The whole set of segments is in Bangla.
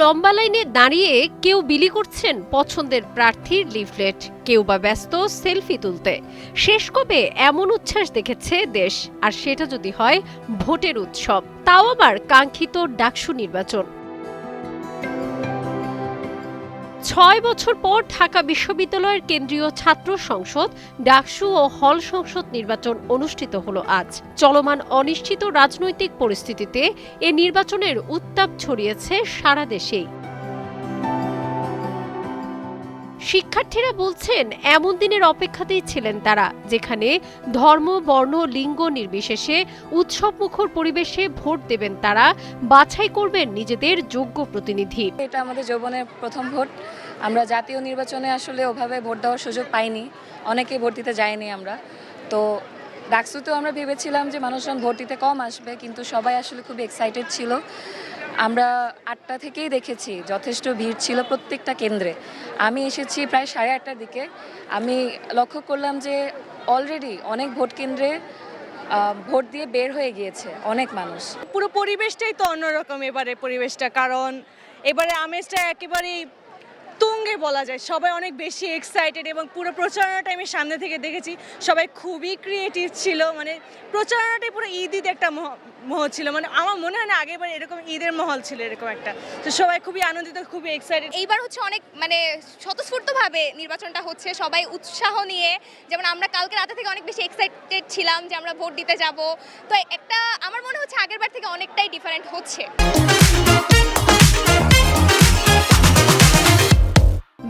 লম্বা লাইনে দাঁড়িয়ে কেউ বিলি করছেন পছন্দের প্রার্থীর লিফলেট, কেউ বা ব্যস্ত সেলফি তুলতে। শেষ কবে এমন উচ্ছ্বাস দেখেছে দেশ, আর সেটা যদি হয় ভোটের উৎসব, তাও আবার কাঙ্ক্ষিত ডাকসু নির্বাচন। ৬ বছর পর ঢাকা বিশ্ববিদ্যালয়ের কেন্দ্রীয় ছাত্র সংসদ, ডাকসু ও হল সংসদ নির্বাচন অনুষ্ঠিত হলো আজ। চলমান অনিশ্চিত রাজনৈতিক পরিস্থিতিতে এ নির্বাচনের উত্তাপ ছড়িয়েছে সারা দেশেই। শিক্ষার্থীরা বলছেন, এমন দিনের অপেক্ষাতেই ছিলেন তারা, যেখানে ধর্ম, বর্ণ, লিঙ্গ নির্বিশেষে উৎসবমুখর পরিবেশে ভোট দেবেন তারা, বাছাই করবেন নিজেদের যোগ্য প্রতিনিধি। এটা আমাদের যৌবনের প্রথম ভোট। আমরা জাতীয় নির্বাচনে আসলে ওভাবে ভোট দেওয়ার সুযোগ পাইনি, অনেকেই ভোট দিতে যায়নি আমরা। তো ডাকসুতেও আমরা ভেবেছিলাম যে মানুষজন ভোট দিতে কম আসবে, কিন্তু সবাই আসলে খুব এক্সাইটেড ছিল। আমরা ৮টা থেকেই দেখেছি যথেষ্ট ভিড় ছিল প্রত্যেকটা কেন্দ্রে। আমি এসেছি প্রায় 8:30টার দিকে। আমি লক্ষ্য করলাম যে অলরেডি অনেক ভোট কেন্দ্রে ভোট দিয়ে বের হয়ে গিয়েছে অনেক মানুষ। পুরো পরিবেশটাই তো অন্যরকম এবারে পরিবেশটা, কারণ এবারে আমেজটা একেবারেই তুঙ্গে বলা যায়। সবাই অনেক বেশি এক্সাইটেড এবং পুরো প্রচারণাটা আমি সামনে থেকে দেখেছি, সবাই খুবই ক্রিয়েটিভ ছিল। মানে প্রচারণাটাই পুরো ঈদ একটা মহল ছিল। মানে আমার মনে হয় না আগেবার এরকম ঈদের মহল ছিল এরকম একটা। তো সবাই খুবই আনন্দিত, খুবই এক্সাইটেড। এইবার হচ্ছে অনেক স্বতঃস্ফূর্তভাবে নির্বাচনটা হচ্ছে, সবাই উৎসাহ নিয়ে। যেমন আমরা কালকে রাতে থেকে অনেক বেশি এক্সাইটেড ছিলাম যে আমরা ভোট দিতে যাব। তো একটা আমার মনে হচ্ছে আগেরবার থেকে অনেকটাই ডিফারেন্ট হচ্ছে।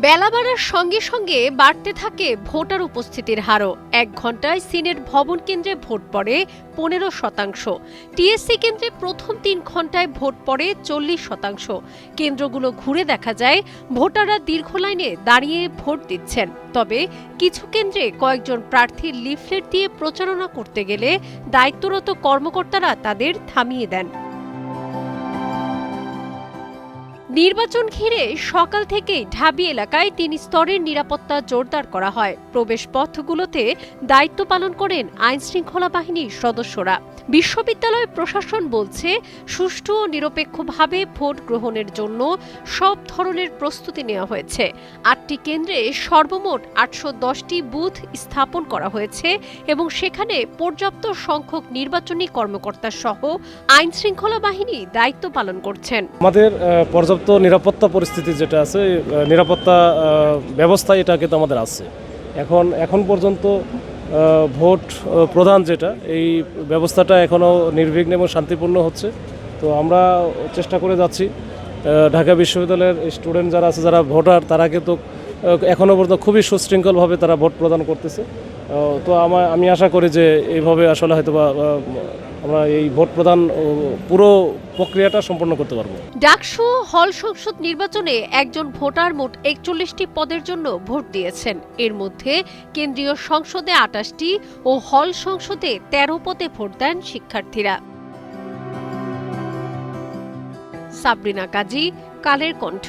বেলা বাড়ার সঙ্গে সঙ্গে বাড়তে থাকে ভোটার উপস্থিতির হারও। ১ ঘণ্টায় সিনেট ভবন কেন্দ্রে ভোট পড়ে ১৫%, টিএসসি কেন্দ্রে প্রথম ৩ ঘণ্টায় ভোট পড়ে ৪০%। কেন্দ্রগুলো ঘুরে দেখা যায় ভোটাররা দীর্ঘ লাইনে দাঁড়িয়ে ভোট দিচ্ছেন। তবে কিছু কেন্দ্রে কয়েকজন প্রার্থীর লিফলেট দিয়ে প্রচারণা করতে গেলে দায়িত্বরত কর্মকর্তারা তাদের থামিয়ে দেন। নির্বাচন ঘিরে সকাল থেকেই ঢাবি এলাকায় ৩ স্তরের নিরাপত্তা জোরদার করা হয়। প্রবেশ পথগুলোতে দায়িত্ব পালন করেন আইনশৃঙ্খলা বাহিনীর সদস্যরা। বিশ্ববিদ্যালয় প্রশাসন বলছে, সুষ্ঠু ও নিরপেক্ষভাবে ভোট গ্রহণের জন্য সব ধরনের প্রস্তুতি নেওয়া হয়েছে। ৮টি কেন্দ্রে সর্বমোট ৮১০টি বুথ স্থাপন করা হয়েছে এবং সেখানে পর্যাপ্ত সংখ্যক নির্বাচনী কর্মকর্তা সহ আইনশৃঙ্খলা বাহিনী দায়িত্ব পালন করছেন। আমাদের পর্যাপ্ত নিরাপত্তা পরিস্থিতি যেটা আছে, নিরাপত্তা ব্যবস্থা এটা কিন্তু আমাদের আছে। এখন পর্যন্ত ভোট প্রদান যেটা, এই ব্যবস্থাটা এখনও নির্বিঘ্ন এবং শান্তিপূর্ণ হচ্ছে। তো আমরা চেষ্টা করে যাচ্ছি, ঢাকা বিশ্ববিদ্যালয়ের স্টুডেন্ট যারা আছে, যারা ভোটার, তারা কিন্তু এখনও পর্যন্ত খুবই সুশৃঙ্খলভাবে তারা ভোট প্রদান করতেছে। তো আমি আশা করি যে এইভাবে আসলে হয়তো আমরা এই ভোট প্রদান পুরো প্রক্রিয়াটা সম্পন্ন করতে পারবো। ডাকসু হল সংসদ নির্বাচনে একজন ভোটার মোট ৪১টি পদের জন্য ভোট দিয়েছেন। এর মধ্যে কেন্দ্রীয় সংসদে ২৮টি ও হল সংসদে ১৩ পদে ভোট দেন শিক্ষার্থীরা। সাবরিনা কাজী, কালের কণ্ঠ।